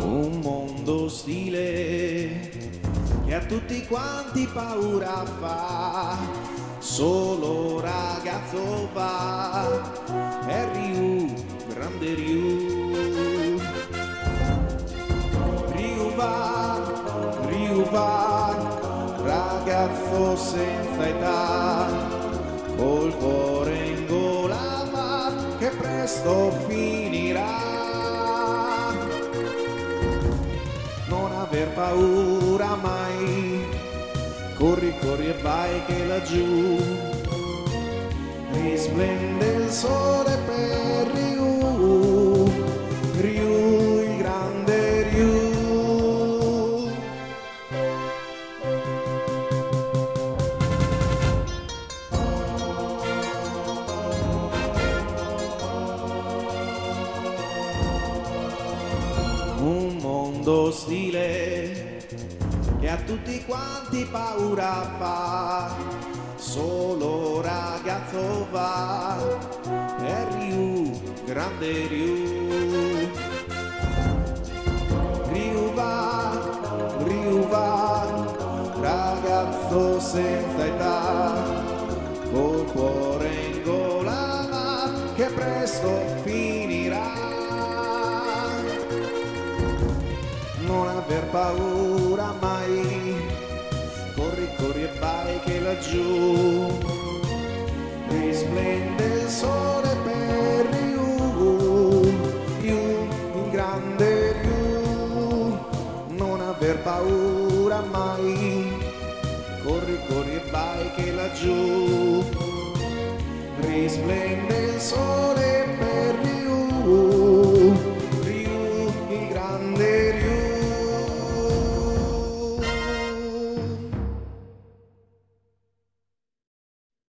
Un mondo ostile che a tutti quanti paura fa, solo ragazzo va, è Ryu, grande Ryu. Ryu va, ragazzo senza età, col cuore in gola va, che presto finirà. Non aver paura mai, corri, corri e vai che laggiù risplende il sole per Ryu, Ryu, il grande Ryu. Un mondo ostile che a tutti quanti paura fa, solo ragazzo va, è Ryu, grande Ryu. Ryu va, ragazzo senza età, col cuore in gola va, che presto finirà. Non aver paura mai, corri, corri e vai che laggiù risplende il sole per Ryu, Ryu, il grande Ryu. Non aver paura mai, corri, corri e vai che laggiù risplende il sole